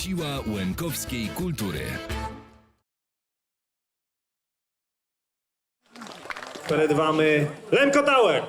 Siła łękowskiej kultury. Przed wami Lemko Tower.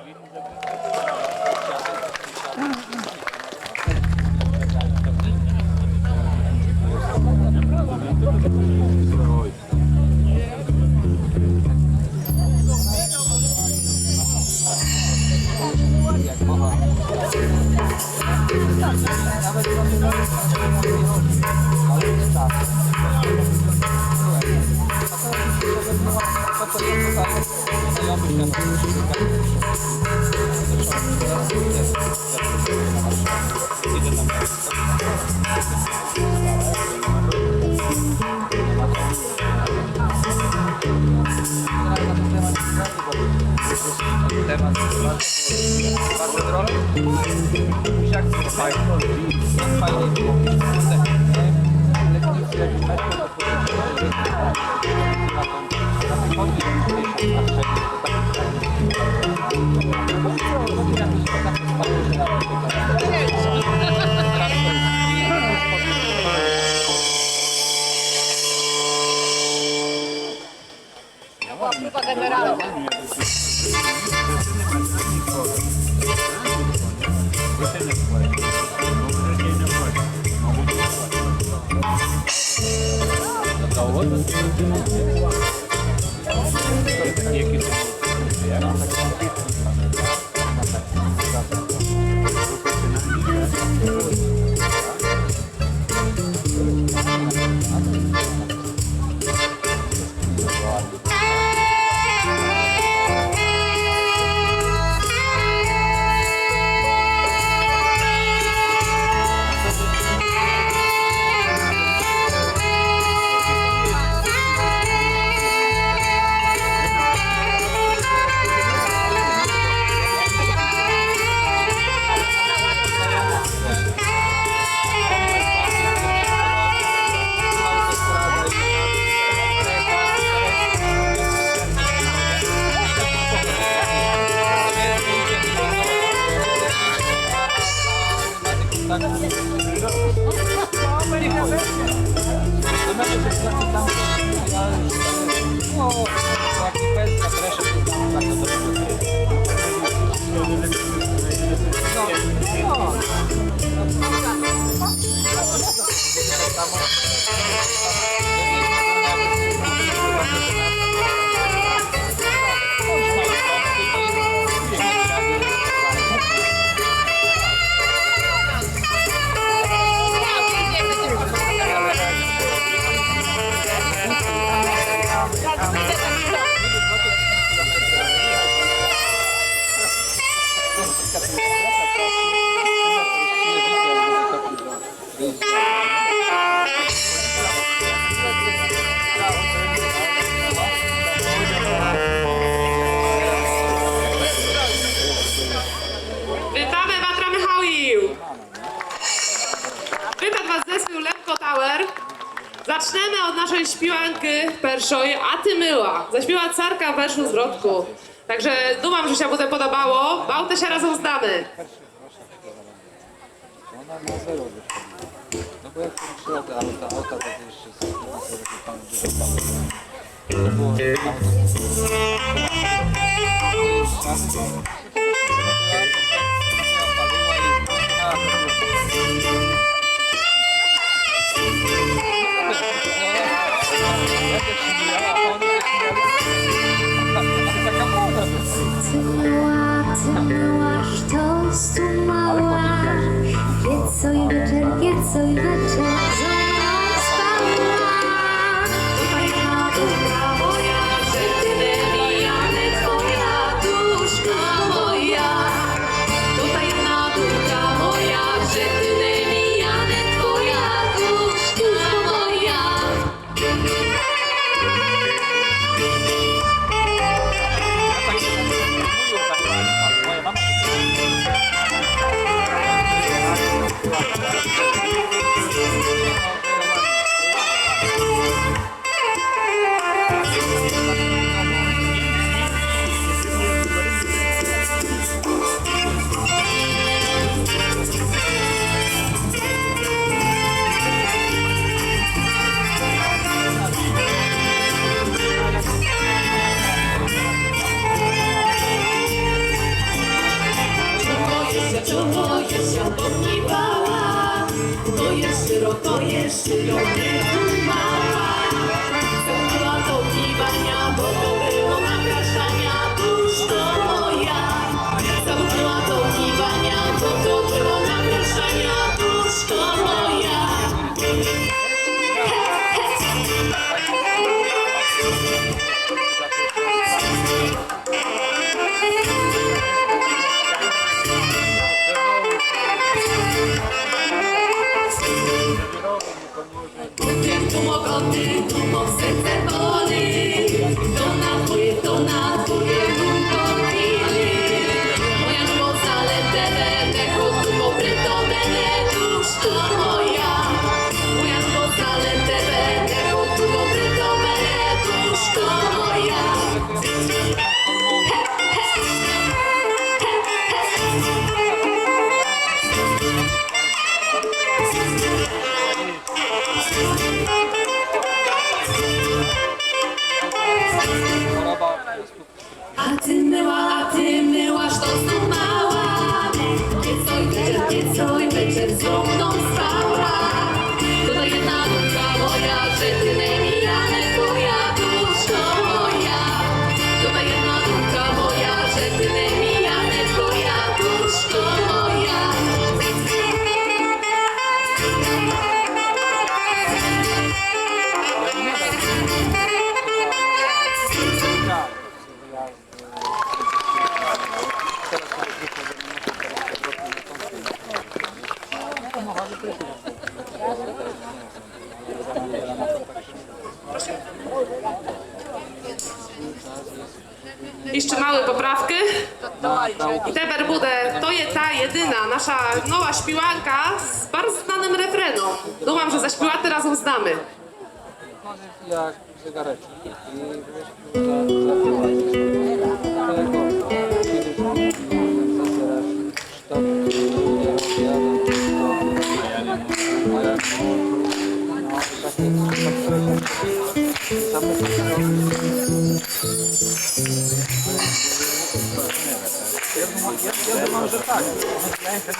Temat bardzo drogi. Jak to fajnie było. Letnicy jakiś mecz Grupa generalna. Witamy Watra Michałił! Witam Was zespół Lemko Tower. Zaczniemy od naszej śpiewanki pierwszej, a ty myła. Zaśpiewa Carka w werszu zwrotku. Także dumam, że się Wam podobało. Bałty się razem znamy. Ona ma 0 wyszło. No bo jak to 3 lata, ale ta auta to jeszcze jest dużo tam. To było Cymałaś to stumała, co i wieczór, co i wieczór, zona spała. Tutaj na ducha moja, że ty wybijany, twoja duszka moja. Tutaj na ducha moja, że ty wybijany, twoja duszka moja. Moja mama to jest się pogniewała, to jest szyroko mała. Zabyła do gniwania, bo to było napraszania, duszko moja. Zabyła do gniwania, bo to było napraszania, duszko moja. Dumok serce boli, to na twoje dumko chwili. Moja dumo zaletę będę, dumo pryto będę, duszko moja. Moja dumo zaletę będę, dumo pryto będę, duszko moja. A ty myłaś to znów mała. Pieco i wieczór ze mną spała. To jedna dumka moja, że ty nie mijane twoja, duszko moja. To jedna dumka moja, że ty nie mijane twoja, duszko moja. Jeszcze małe poprawki. I tę berbudę to jest ta jedyna nasza nowa śpiwanka z bardzo znanym refrenem. Dumam, że zaśpiewaty razem z nami. Jak zegareczki. I wiesz, ja думаю, że tak. Ja jeszcze nie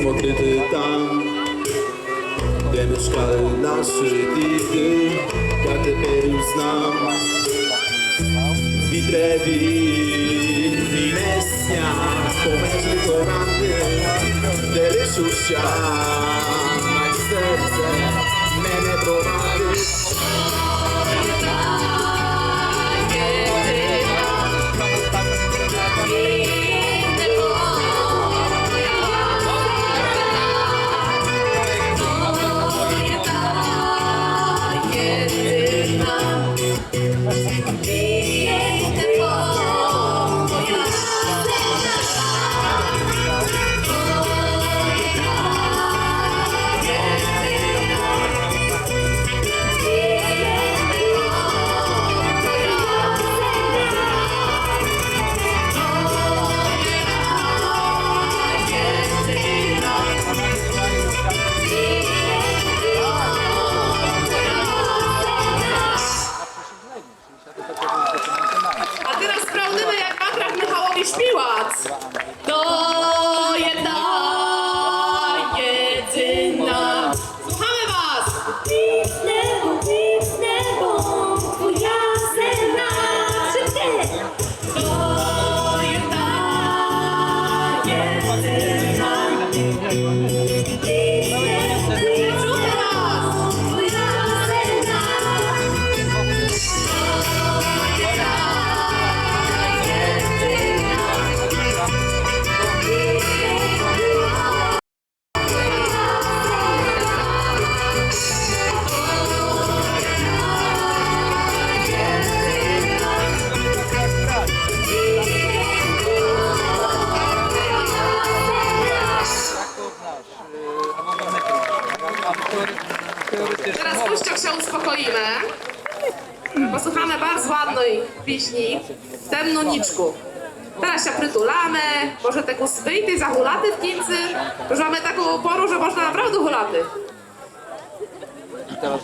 pokryty tam, gdzie mieszkały nasze didy. Ja Ciebie już znam. Vitrevi, Venecia, pomęczy koranty, Deliciosia, moje serce, mnie prowadzi. A teraz sprawdzimy, jak Patrak Michałowi śpiłac. To jedna jedyna. Słuchamy was! Piękne, bo twoja scena. Szybciej! To jedna jedyna. Drugi raz! Twoja scena. Teraz puściok się uspokoimy. Posłuchamy bardzo ładnej pieśni w Temnuniczku. Teraz się przytulamy, może te wyjty za hulaty w Kińcy. Już mamy taką porę, że można naprawdę hulaty. Teraz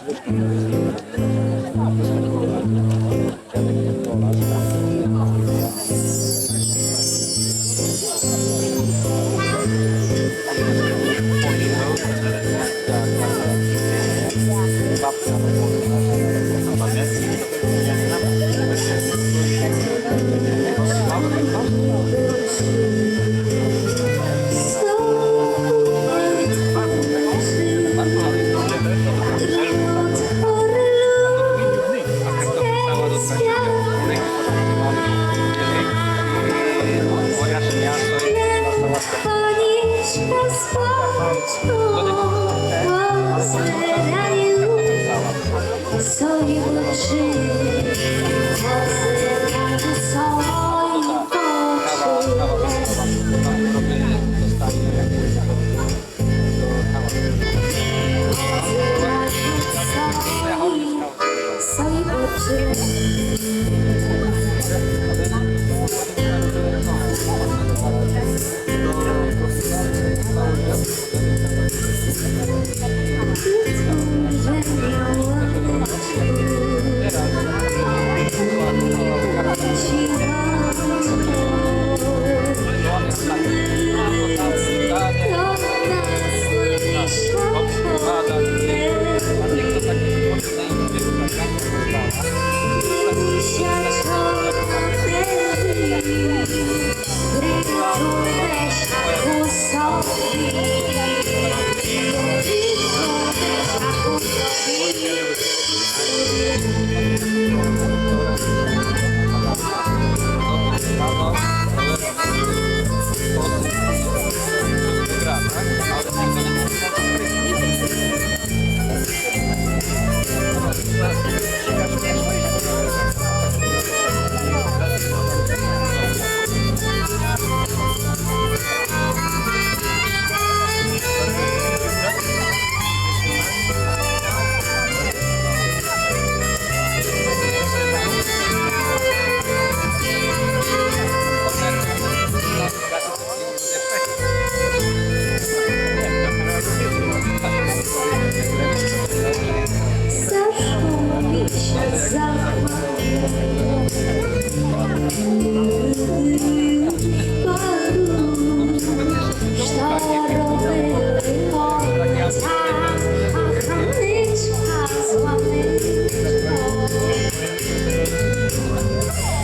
Otwory luz,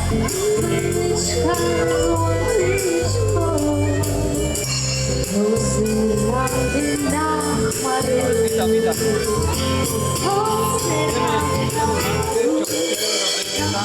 Łyczka, łyczko, łzy rady na chmary. Witam, witam. Łzy rady na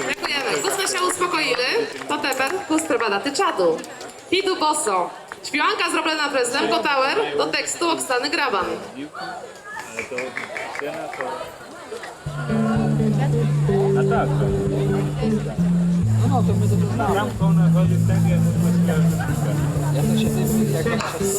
Dziękujemy. Gdyśmy się uspokoili, to teraz Kustre Badaty Czadu. Pidu Boso. Śpiewanka zrobiona przez Lemko Tower do tekstu Oksany Graban. No to my dobrze znamy. Ja to się tym, jak ja się z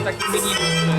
taki minimum, że...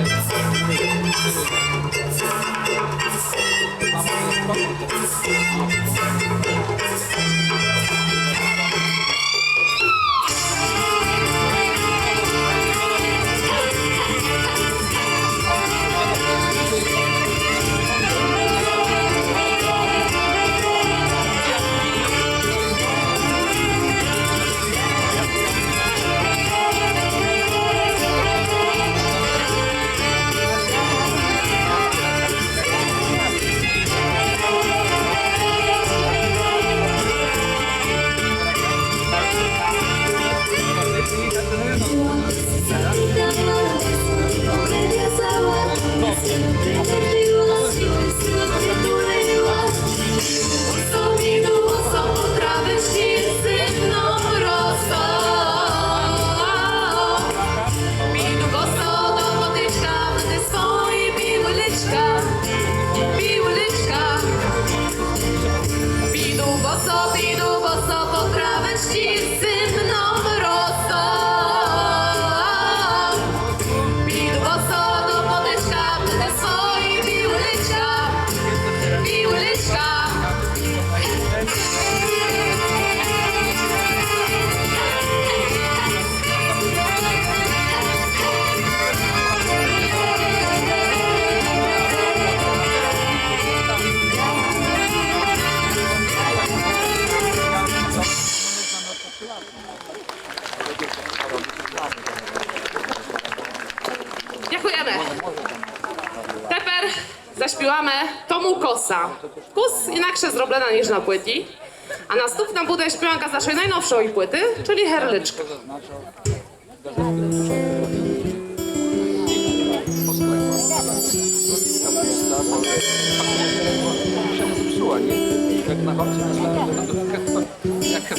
trawę ścisymną rosą. Pidło sodu podeszka, te swoje piłyczka, piłyczka. Dziękujemy. Teper zaśpiewamy Tomu Kosa. Kus inaksze zrobiona niż na płyci. A następna będzie śpiewanka z naszej najnowszej płyty, czyli Herlyczka. Zepsuła, nie? Jak na chodźcie następnego lodówkę, jaka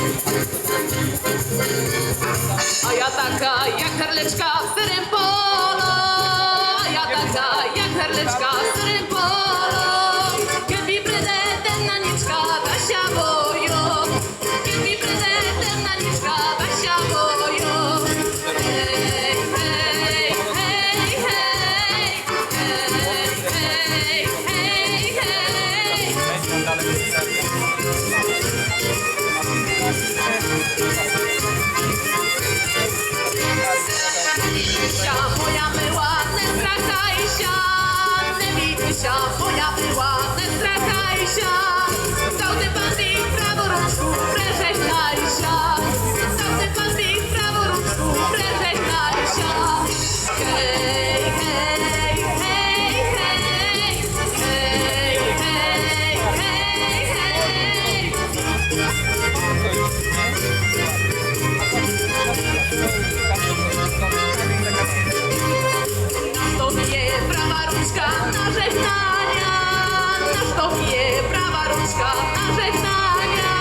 Thank you. herleczka w serem polo, a ja taka jak herleczka w serem polo. Kiedy mi prezentem na niczka Basia bojo, kiedy mi prezentem na niczka Basia bojo. Hej, hej, hej, hej, hej, hej, hej, hej. Witusia moja myła, nie strachaj się, nie Witusia moja myła, nie strachaj się. Stał ty pan mi w prawo rączku, preżegnaj się. Stał ty pan mi w prawo rączku, preżegnaj się. Hej, hej, hej, hej, hej, hej, hej, hej. To bije prawa rączka na żegnania, nasz to bije prawa rączka na żegnania.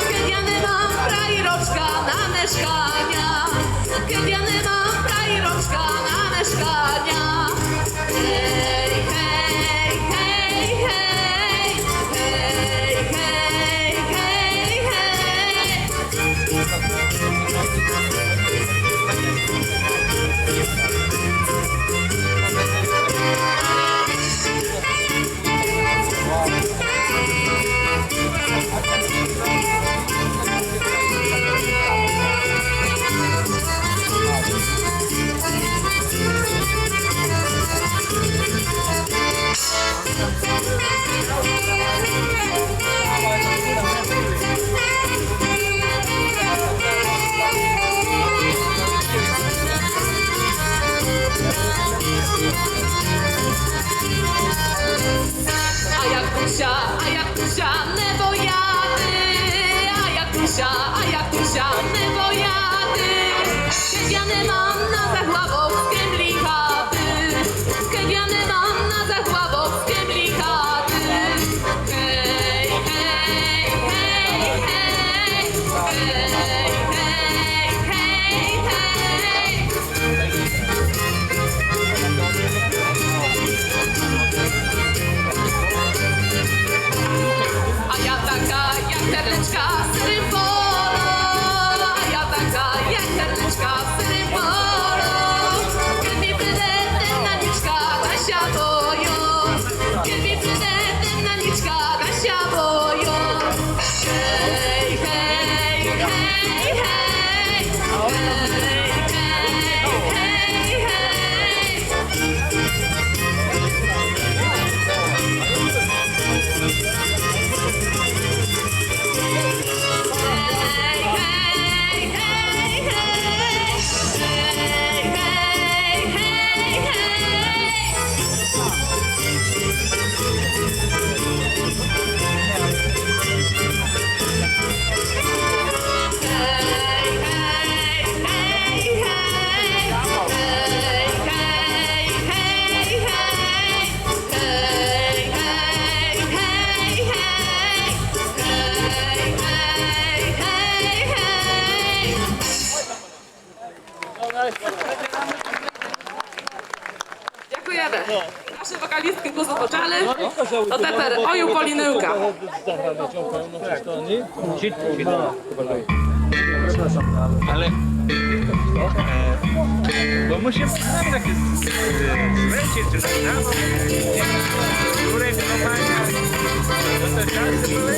Kiedy ja nie mam praj roczka na mieszkania, kiedy ja nie mam praj roczka na mieszkania. Hej, hej, hej, hej, hej, hej, hej, hej. A jak tusia, nie bojady, a jak tusia, nie bojady. Kiedy ja nie mam na zachławowskiem lichaty, kiedy ja nie mam na zachławowskiem lichaty. Hej, hej, hej, hej, hej, hej, hej, hej. A ja taka jak herleczka w serem polo, a ja taka jak herleczka w serem polo. Kiedy mi prezentem na niczka Basia bojo, kiedy mi prezentem na niczka Basia bojo. Hej, hej, hej, hej, hej, hej, hej, hej. Dziękujemy. Nasze wokalistki głosów oczale to teper Oju Polinyłka. Ale bo musimy znać takie zlecie, czy tak samo, które wymagania, to te czasy były.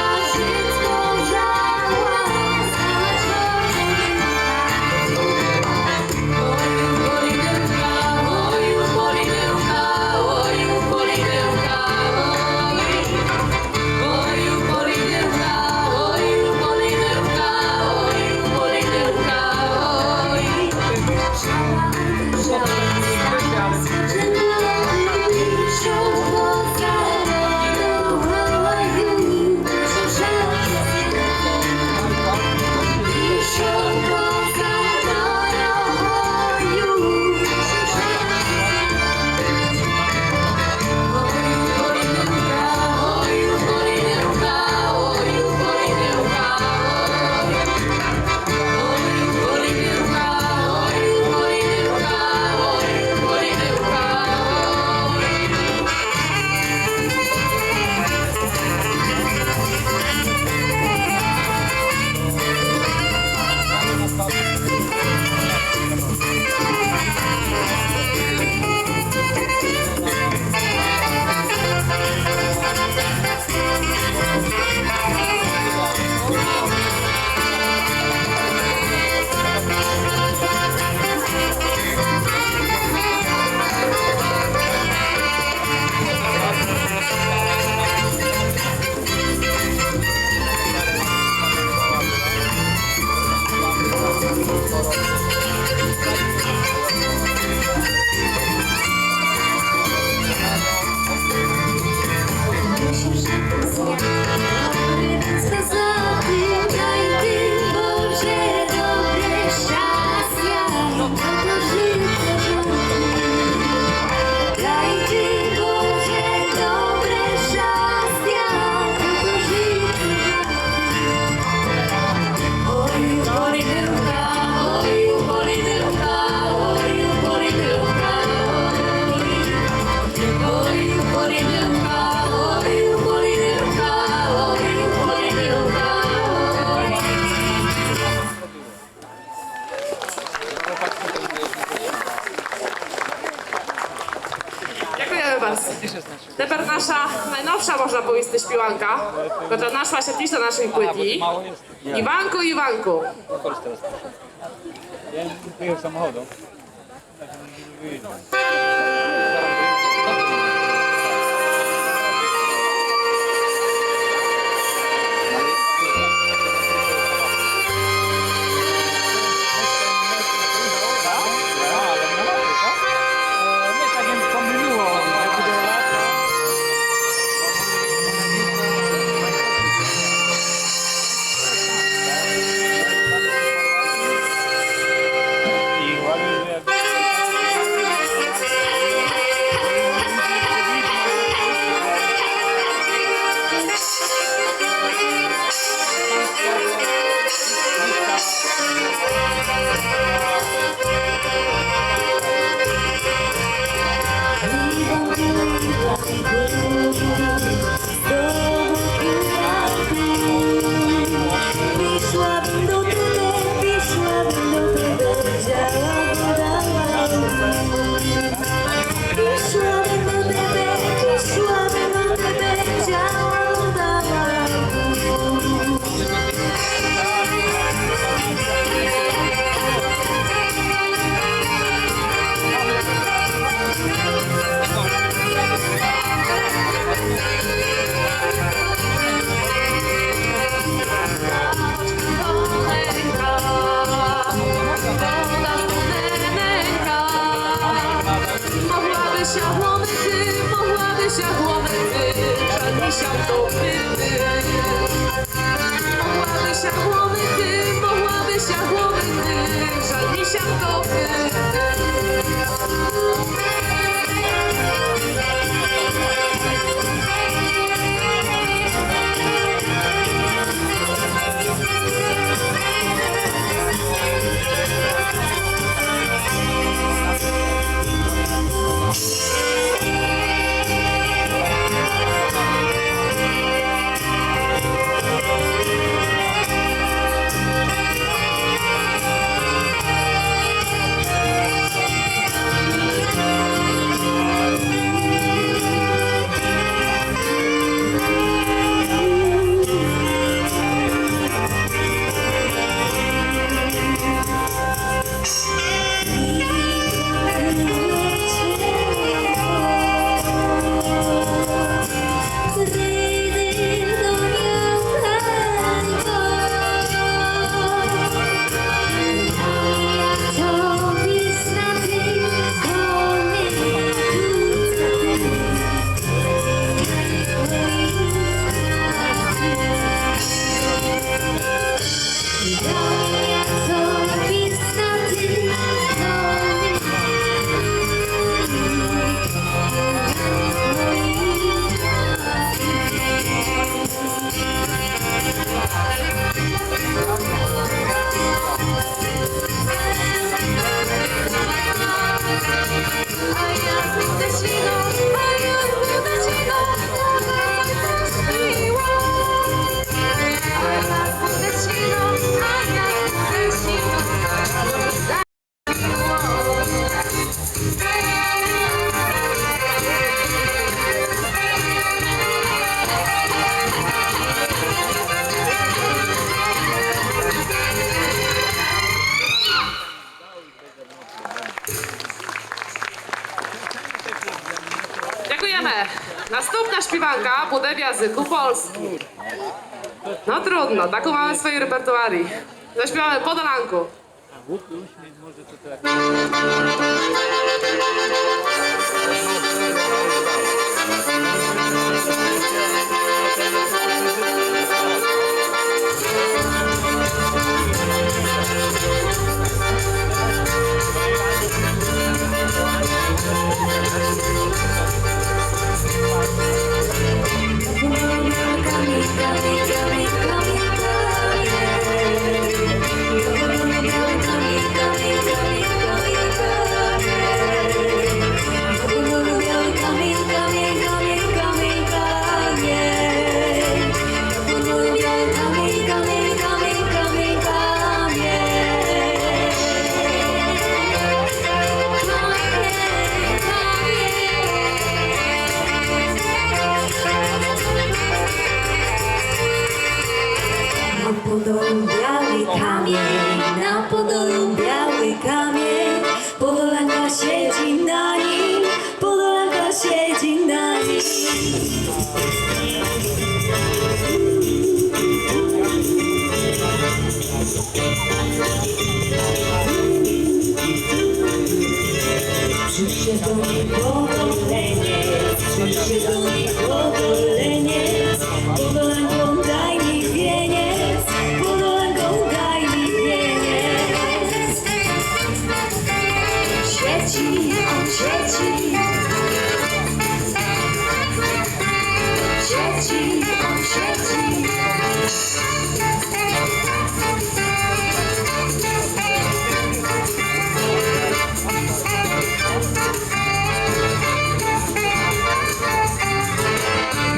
Thank you. swoisty śpiewanka, która naszła się dziś na naszej płytli. Iwanku, Iwanku. Ja nie przyjechał samochodem. Nie, tak jak pomyliło. I ładnie, Wyszłabym do tebe, wyszłabym do tebe, chciała Wyszłabym do tebe, wyszłabym do tebe, chciała Mogłabyś jahłowy ty, mogłabyś jahłowy ty, żadny siał to ty. Mogłabyś jahłowy ty, mogłabyś jahłowy ty, żadny siał to ty. Dziękujemy. Następna śpiewanka bude w języku polskim. No trudno, taką mamy w swojej repertuarii. Zaśpiewamy Podolanku. Kamień, kamień, kamień, Na Podolu biały kamień, na Podolu biały kamień, Podolanka siedzi na nim, Podolanka siedzi na nim. Przyjdzie do niej Podoleniec, przyjdzie do niej Podoleniec, Podolanką daj mi wieniec, Podolanką daj mi wieniec. Świeci, on świeci, świeci, on świeci.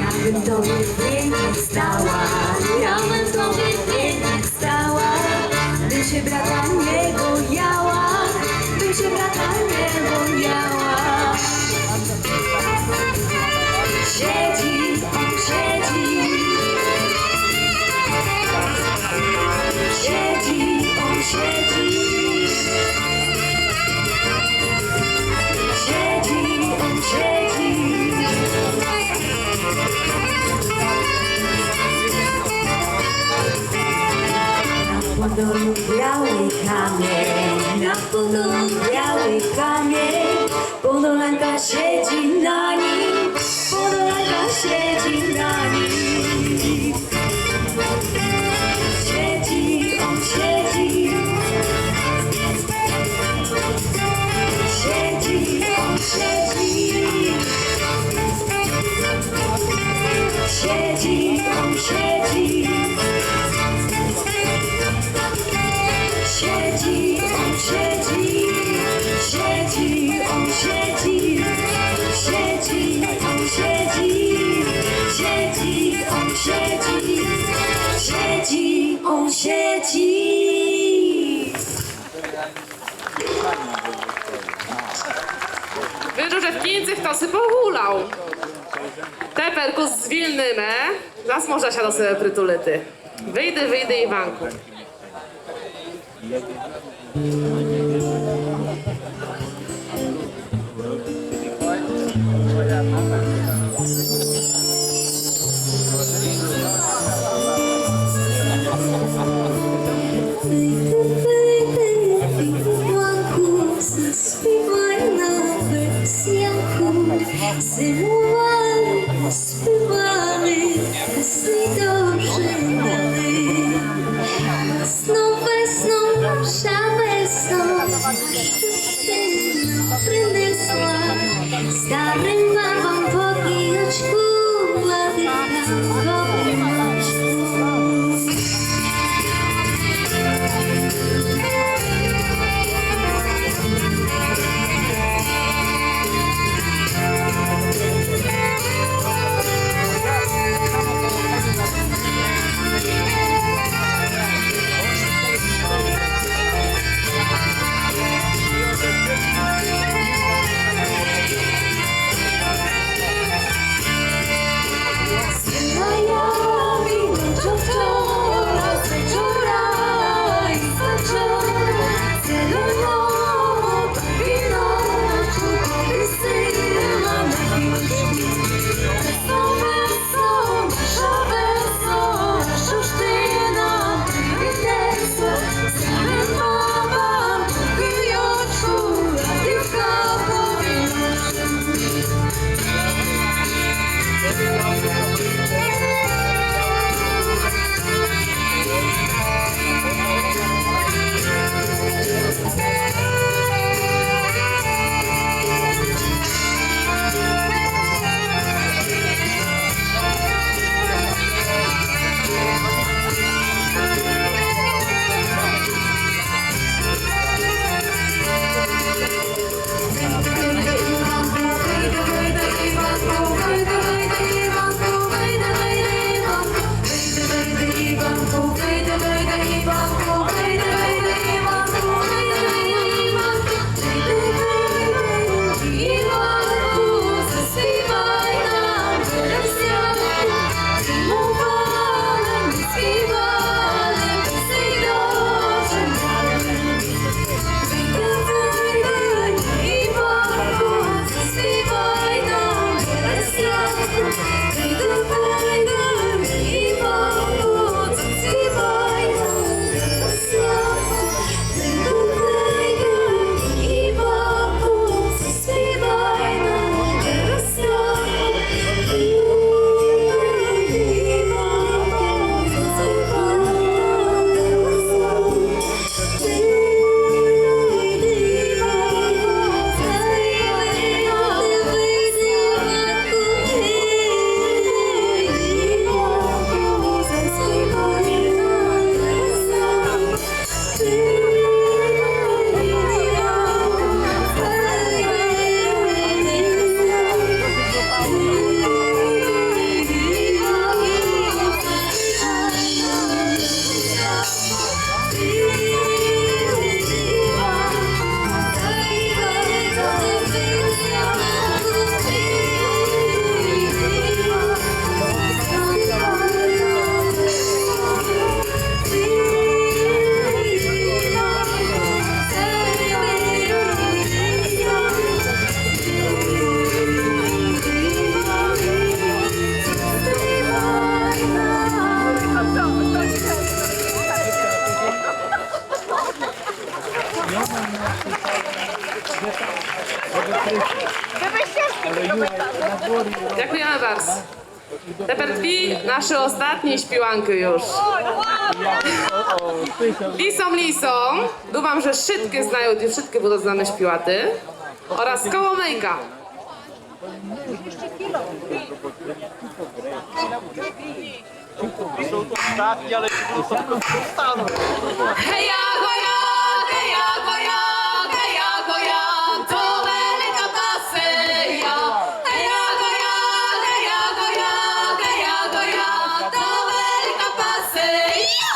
Ja bym tobie pięknie stała, ja bym tobie pięknie stała, bym się brata nie bojała, bym się brata nie bojała. Siedzi, on siedzi, siedzi, on siedzi, siedzi, on siedzi. Na Podolu biały kamień, na Podolu biały kamień, Podolanka siedzi na nim, Podolanka siedzi na nim. Siedzi, on siedzi, siedzi, on siedzi, siedzi, on siedzi. Siedzi, on siedzi, siedzi, on siedzi, siedzi, on siedzi, siedzi, on siedzi, siedzi, on siedzi. Wyżu, że w Kińcych to sy pohulał. Teperku z Wilnyme, zas można się do sobie prytulety. Wyjdę Iwanku. Śpiewali, dobrze dali. Wesną, szawesną, принесла старым бабам покиночку, Dziękujemy bardzo. Тепер дві наші останні śpiewanki już. Lisą, думам, że wszystkie znają, i wszystkie będą znane śpiewaty. Oraz Kołomejka. Heja goja, heja goja, heja goja, to wielka paseja. Heja goja, heja goja, heja goja, to wielka paseja.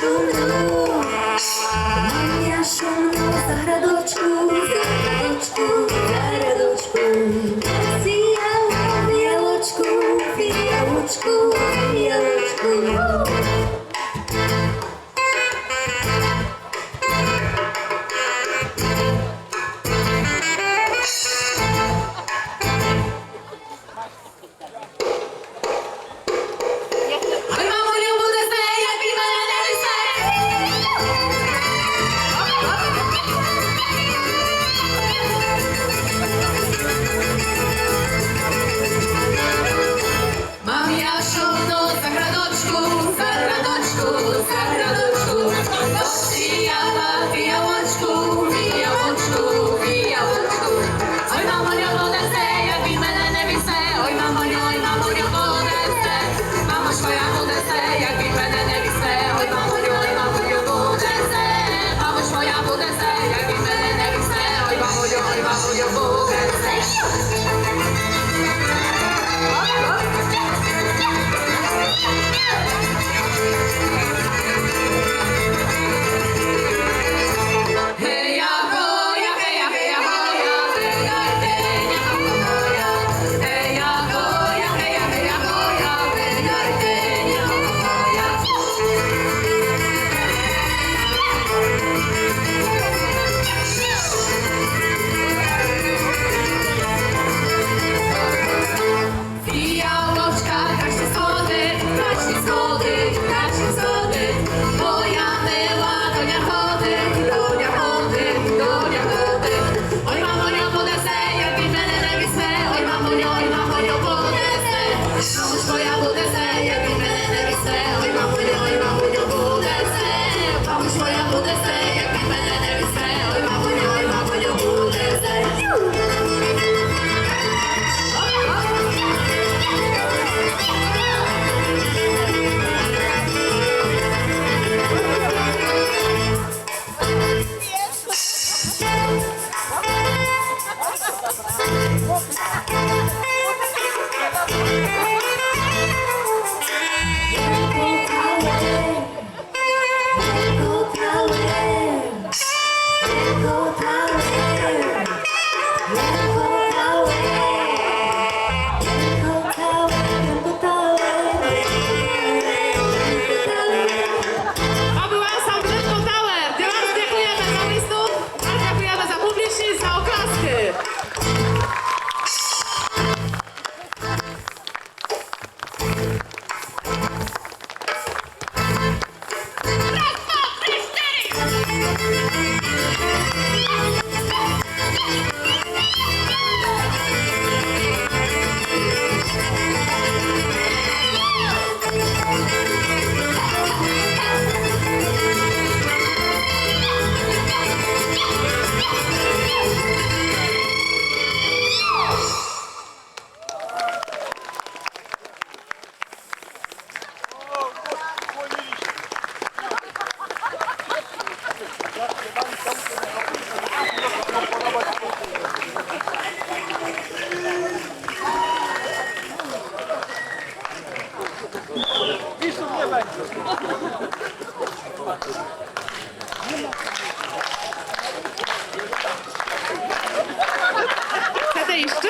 szumną, Maria szumną, zahradoczku, zahradoczku. Fijałoczku, fijałoczku, fijałoczku. Oj, mamo, nie budę se, jak i będę se. Mam ja szumną zagradoczku, zagradoczku, zagradoczku. Ojala, wijałoczku, wijałoczku, wijałoczku. Oj, mamo, nie budę se, jak i będę se. Oj, mamo, nie budę se. Mamo, swoja budę se, jak i będę se. Oj, mamo, nie budę se. Mamo, swoja budę se, jak i będę se. Oj, mamo, nie budę se. Heja hoja, heja heja hoja, heja heja hoja. Heja hoja, heja heja hoja, heja heja hoja. Fijałoczka, gaśnie schody, gaśnie schody, gaśnie schody. Moja myła donia chody, donia chody, donia chody. Oj, mamo, nie budę se, jak i będę se. Oj, mamo, nie budę se. Mamo, swoja budę se, jak i będę se. Oj, mamo, nie budę se. Mamo, swoja budę se, jak i będę se. Oj, mamo, nie budę se. To był ansambl Lemko Tower. Bardzo dziękujemy za listów, bardzo dziękujemy za publiczność, za oklaski. Chcete jeszcze?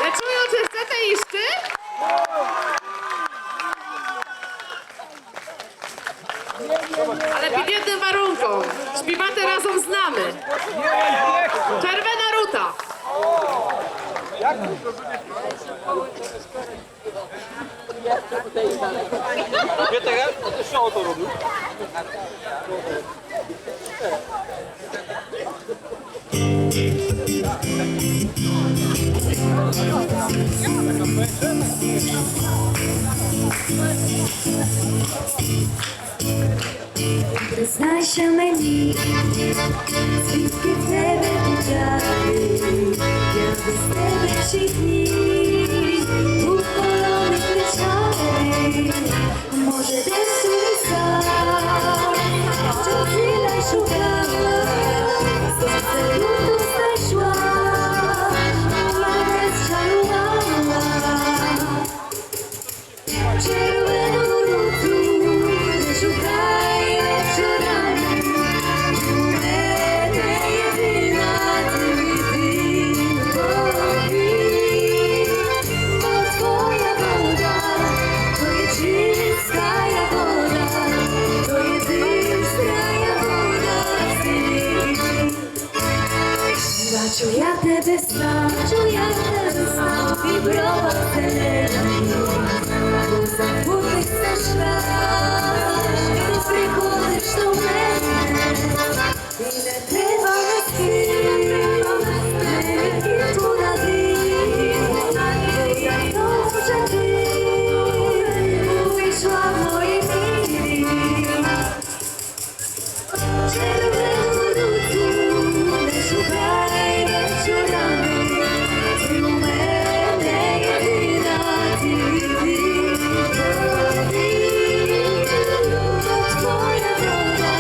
Ja czuję, czy chcete jeszcze? Ale pod jednym warunkiem. Śpiewacie razem z nami. Czerwona ruta. Признайся мені, звідки в тебе печалі, я без тебе всі дні, у полоних печалі, може десь у лісах, що ціла шукала, сонце люту знайшла, мене зчарувала, червону руту. starciu jak ten sam wibrował telewizor. Zapłodnych chcesz świat, który kładziesz tą mękę. Ile trwa na chwilę, tu na dym, jak dobrze ty wyszła w mojej chwili. Czerwoną ruchu, nie szukaj wieczorami, ty u mnie jedyna, ty. To twoja woda,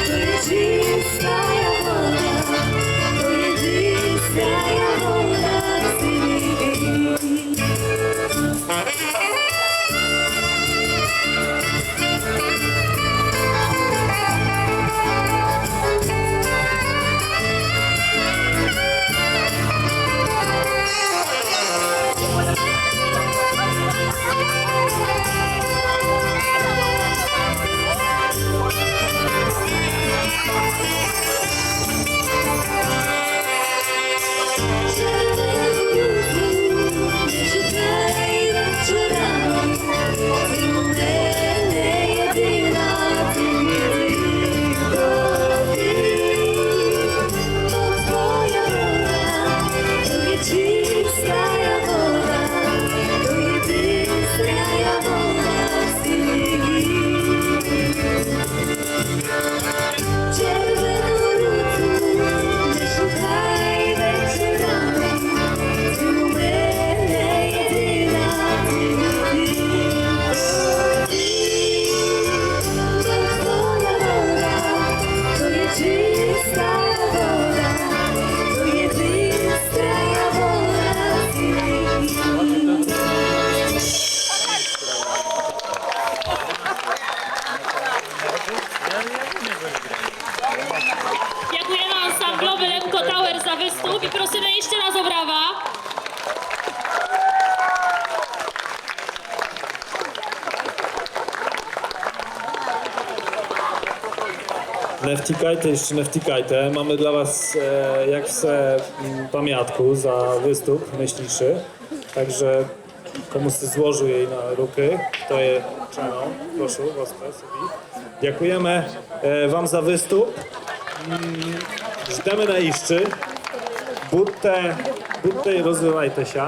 to jest czysta woda, to jest czysta woda, ty. Dziękujemy ansamblowi Lemko Tower za występ i prosimy jeszcze raz o brawa. Neftikajte, jeszcze neftikajte. Mamy dla was jak se pamiątku za występ myśliszy. Także komu se złożył jej na ruky, to je czano. Proszę, gospę sobie. Dziękujemy wam za występ. Żdemy na iszczy. Budte i rozwijajcie się.